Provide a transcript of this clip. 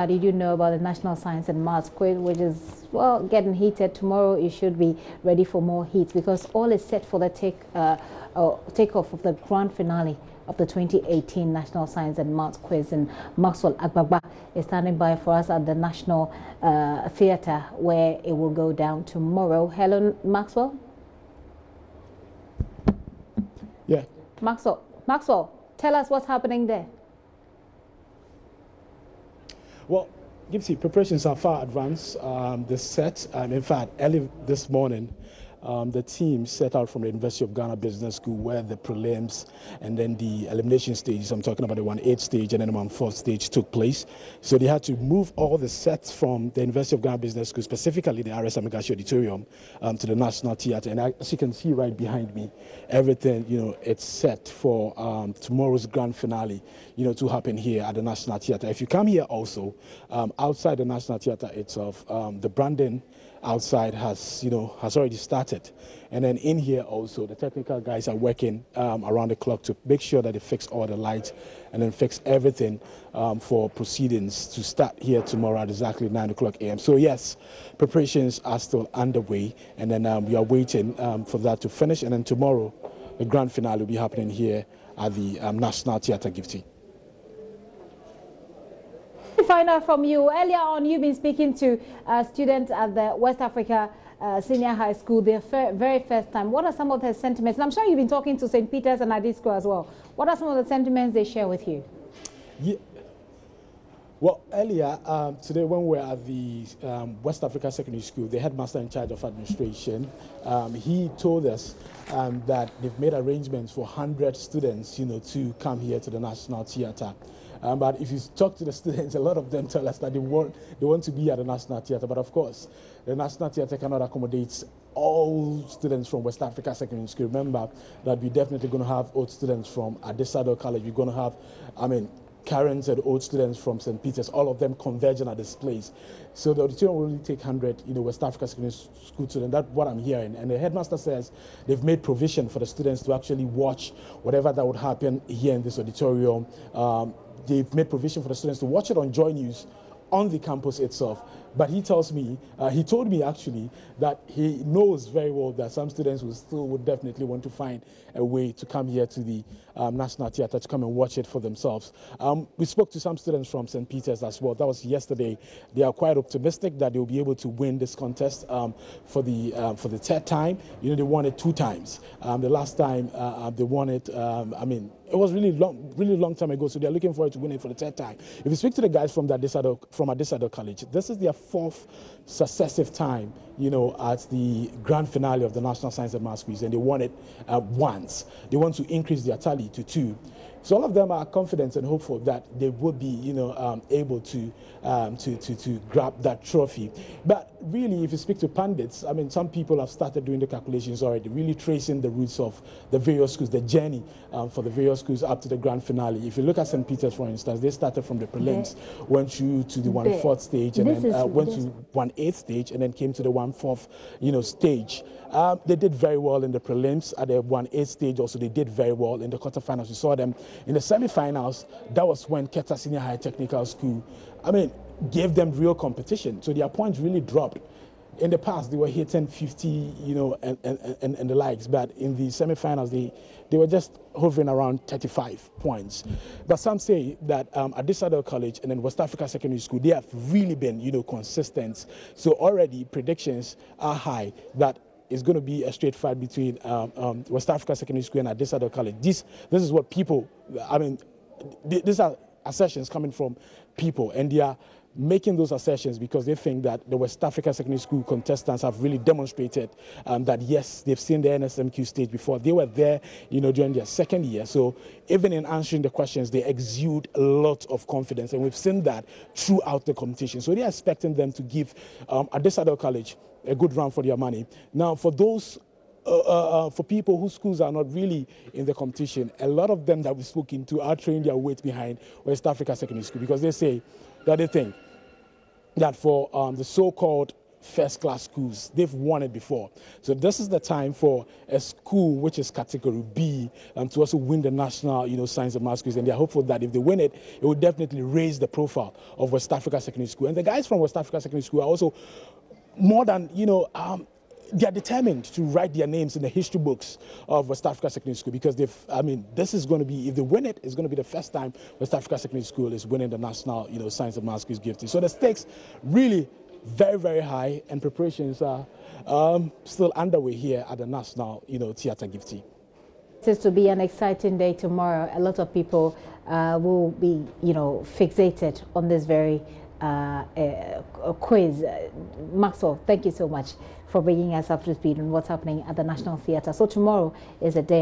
Did you know about the National Science and Maths quiz, which is, well, getting heated? Tomorrow you should be ready for more heat because all is set for the takeoff of the grand finale of the 2018 National Science and Maths quiz. And Maxwell Agbagba is standing by for us at the National Theatre, where it will go down tomorrow. Hello, Maxwell. Yeah. Maxwell, tell us what's happening there. Well, Gipsy, preparations are far advanced. The set, in fact, early this morning, the team set out from the University of Ghana Business School where the prelims and then the elimination stages, I'm talking about the 1/8 stage and then the 1/4 stage took place. So they had to move all the sets from the University of Ghana Business School, specifically the NSMQ auditorium, to the National Theatre. And as you can see right behind me, everything, it's set for tomorrow's grand finale, to happen here at the National Theatre. If you come here also, outside the National Theatre itself, the branding outside has already started, and then in here also the technical guys are working around the clock to make sure that they fix all the lights and then fix everything for proceedings to start here tomorrow at exactly 9:00 a.m. So yes, preparations are still underway, and then we are waiting for that to finish, and then tomorrow the grand finale will be happening here at the National Theatre. Gifty. Find out from you. Earlier on, you've been speaking to students at the West Africa Senior High School, their very first time. What are some of their sentiments? And I'm sure you've been talking to St. Peter's and Adisco as well. What are some of the sentiments they share with you? Yeah. Well, earlier today, when we were at the West Africa Secondary School, the headmaster in charge of administration, he told us that they've made arrangements for 100 students, to come here to the National Theatre. But if you talk to the students, a lot of them tell us that they want to be at the National Theatre. But of course, the National Theatre cannot accommodate all students from West Africa Secondary School. Remember that we're definitely going to have old students from Adesado College. We're going to have, current and old students from St. Peter's, all of them converging at this place. So the auditorium will only take 100, West Africa Secondary School students. That's what I'm hearing. And the headmaster says they've made provision for the students to actually watch whatever that would happen here in this auditorium. They've made provision for the students to watch it on JoyNews on the campus itself. But he told me actually that he knows very well that some students would definitely want to find a way to come here to the National Theatre to come and watch it for themselves. We spoke to some students from St. Peter's as well. That was yesterday. They are quite optimistic that they'll be able to win this contest for the third time. They won it 2 times. The last time they won it, it was really long time ago, so they're looking forward to winning it for the 3rd time. If you speak to the guys from Adesado College, this is their 4th successive time, at the grand finale of the National Science and Maths quiz, and they won it once. They want to increase their tally to 2. So all of them are confident and hopeful that they would be, able to grab that trophy. But really, if you speak to pundits, some people have started doing the calculations already, really tracing the routes of the various schools, the journey for the various schools up to the grand finale. If you look at St. Peter's, for instance, they started from the prelims, went through to the 1/4 stage, and then went to 1/8 stage, and then came to the 1/4, stage. They did very well in the prelims. At the 1/8 stage, also they did very well in the quarterfinals. We saw them in the semi-finals. That was when Keta Senior High Technical School, gave them real competition. So their points really dropped. In the past, they were hitting 50, and the likes. But in the semi-finals, they were just hovering around 35 points. But some say that Adesado College and then West Africa Secondary School, they have really been, consistent. So already predictions are high that it's going to be a straight fight between West Africa Secondary School and Adesado College. This is what people, these are assertions coming from people, and they are making those assertions because they think that the West Africa Secondary School contestants have really demonstrated that, yes, they've seen the NSMQ stage before. They were there, during their 2nd year. So even in answering the questions, they exude a lot of confidence, and we've seen that throughout the competition. So they're expecting them to give Adesado College a good run for their money. Now, for those for people whose schools are not really in the competition, a lot of them that we've spoken to are throwing their weight behind West Africa Secondary School because they say that they think that for the so-called first-class schools. They've won it before. So this is the time for a school which is category B to also win the national, science and maths quiz. And they're hopeful that if they win it, it will definitely raise the profile of West Africa Secondary School. And the guys from West Africa Secondary School are also more than, they are determined to write their names in the history books of West Africa Secondary School because this is going to be, if they win it, it's going to be the first time West Africa Secondary School is winning the national, science and maths quiz gifting. So the stakes really very, very high, and preparations are still underway here at the National, Theatre Gifting. It is to be an exciting day tomorrow. A lot of people will be, fixated on this very quiz. Maxwell, thank you so much for bringing us up to speed on what's happening at the National Theatre. So tomorrow is a day